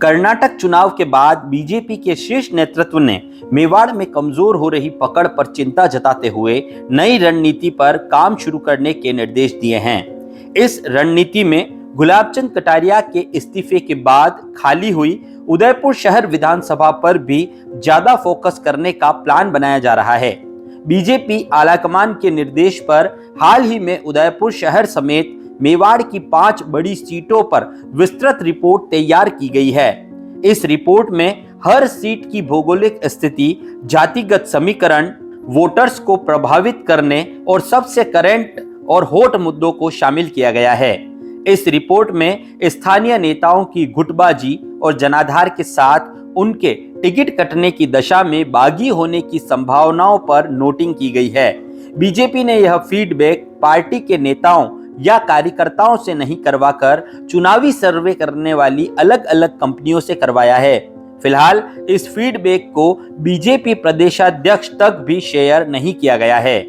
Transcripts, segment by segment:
कर्नाटक चुनाव के बाद बीजेपी के शीर्ष नेतृत्व ने मेवाड़ में कमजोर हो रही पकड़ पर चिंता जताते हुए नई रणनीति पर काम शुरू करने के निर्देश दिए हैं। इस रणनीति में गुलाबचंद कटारिया के इस्तीफे के बाद खाली हुई उदयपुर शहर विधानसभा पर भी ज्यादा फोकस करने का प्लान बनाया जा रहा है। बीजेपी आलाकमान के निर्देश पर हाल ही में उदयपुर शहर समेत मेवाड़ की 5 बड़ी सीटों पर विस्तृत रिपोर्ट तैयार की गई है। इस रिपोर्ट में हर सीट की भौगोलिक स्थिति, जातिगत समीकरण, वोटर्स को प्रभावित करने और सबसे करंट और हॉट मुद्दों को शामिल किया गया है। इस रिपोर्ट में स्थानीय नेताओं की गुटबाजी और जनाधार के साथ उनके टिकट कटने की दशा में बागी होने की संभावनाओं पर नोटिंग की गई है। बीजेपी ने यह फीडबैक पार्टी के नेताओं या कार्यकर्ताओं से नहीं करवाकर चुनावी सर्वे करने वाली अलग अलग कंपनियों से करवाया है। फिलहाल इस फीडबैक को बीजेपी प्रदेशाध्यक्ष तक भी शेयर नहीं किया गया है।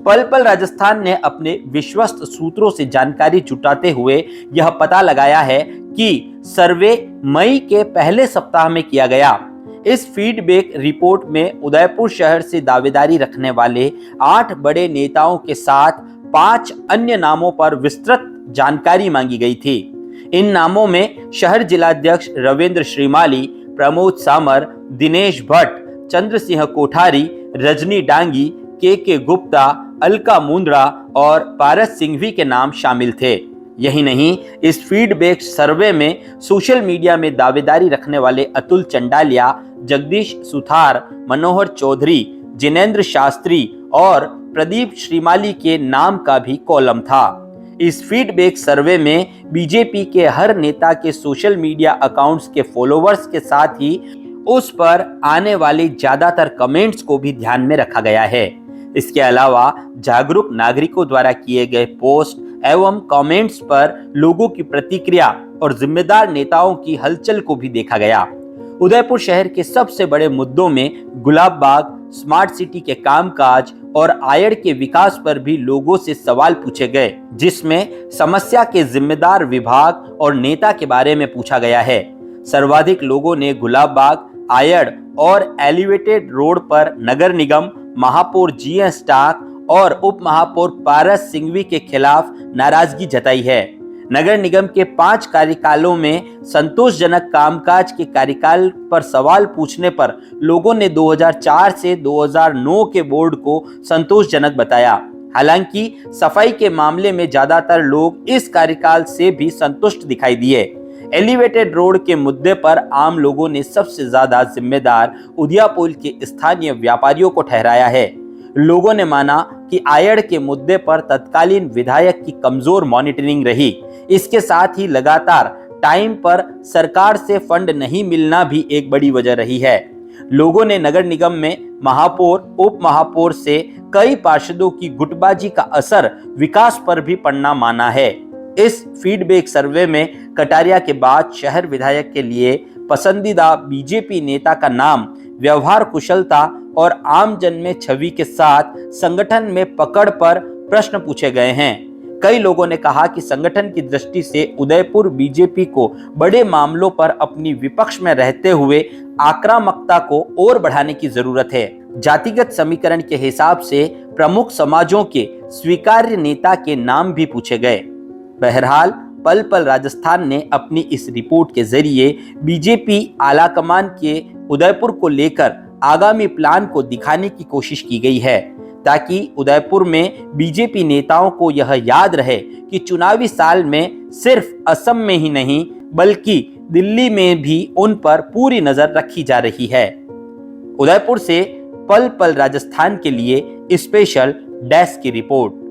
पल पल राजस्थान ने अपने विश्वस्त सूत्रों से जानकारी जुटाते हुए यह पता लगाया है कि सर्वे मई के पहले सप्ताह में किया गया। इस फीडबैक रिपोर्ट में उदयपुर शहर से दावेदारी रखने वाले 8 बड़े नेताओं के साथ 5 अन्य नामों पर विस्तृत जानकारी मांगी गई थी। इन नामों में शहर जिलाध्यक्ष रविंद्र श्रीमाली, प्रमोद सामर, दिनेश भट्ट, चंद्र सिंह कोठारी, रजनी डांगी, के गुप्ता, अलका मुंद्रा और पारस सिंघवी के नाम शामिल थे। यही नहीं, इस फीडबैक सर्वे में सोशल मीडिया में दावेदारी रखने वाले अतुल चंडालिया, जगदीश सुथार, मनोहर चौधरी, जिनेंद्र शास्त्री और प्रदीप श्रीमाली के नाम का भी कॉलम था। इस फीडबैक सर्वे में बीजेपी के हर नेता के सोशल मीडिया अकाउंट्स के फॉलोवर्स के साथ ही उस पर आने वाले ज्यादातर कमेंट्स को भी ध्यान में रखा गया है। इसके अलावा जागरूक नागरिकों द्वारा किए गए पोस्ट एवं कमेंट्स पर लोगों की प्रतिक्रिया और जिम्मेदार नेताओं की हलचल को भी देखा गया। उदयपुर शहर के सबसे बड़े मुद्दों में गुलाब बाग, स्मार्ट सिटी के कामकाज और आयड़ के विकास पर भी लोगों से सवाल पूछे गए, जिसमें समस्या के जिम्मेदार विभाग और नेता के बारे में पूछा गया है। सर्वाधिक लोगों ने गुलाब बाग, आयड़ और एलिवेटेड रोड पर नगर निगम, महापौर जीएस स्टाक और उप महापौर पारस सिंघवी के खिलाफ नाराजगी जताई है। नगर निगम के 5 कार्यकालों में संतोषजनक कामकाज के कार्यकाल पर सवाल पूछने पर लोगों ने 2004 से 2009 के बोर्ड को संतोषजनक बताया। हालांकि सफाई के मामले में ज्यादातर लोग इस कार्यकाल से भी संतुष्ट दिखाई दिए। एलिवेटेड रोड के मुद्दे पर आम लोगों ने सबसे ज्यादा जिम्मेदार उदियापुर के स्थानीय व्यापारियों को ठहराया है। लोगों ने माना कि आयड़ के मुद्दे पर तत्कालीन विधायक की कमजोर मॉनिटरिंग रही। इसके साथ ही लगातार टाइम पर सरकार से फंड नहीं मिलना भी एक बड़ी वजह रही है। लोगों ने नगर निगम में महापौर, उप महापौर से कई पार्षदों की गुटबाजी का असर विकास पर भी पड़ना माना है। इस फीडबैक सर्वे में कटारिया के बाद शहर विधायक के लिए पसंदीदा बीजेपी नेता का नाम व्यवहार कुशलता और आम जन में छवि के साथ संगठन में पकड़ पर प्रश्न पूछे गए हैं। कई लोगों ने कहा कि संगठन की दृष्टि से उदयपुर बीजेपी को बड़े मामलों पर अपनी विपक्ष में रहते हुए आक्रामकता को और बढ़ाने की जरूरत है। जातिगत समीकरण के हिसाब से प्रमुख समाजों के स्वीकार्य नेता के नाम भी पूछे गए। बहरहाल पल पल राजस्थान ने अपनी इस रिपोर्ट के जरिए बीजेपी आलाकमान के उदयपुर को लेकर आगामी प्लान को दिखाने की कोशिश की गई है, ताकि उदयपुर में बीजेपी नेताओं को यह याद रहे कि चुनावी साल में सिर्फ असम में ही नहीं बल्कि दिल्ली में भी उन पर पूरी नजर रखी जा रही है। उदयपुर से पल पल राजस्थान के लिए स्पेशल डेस्क की रिपोर्ट।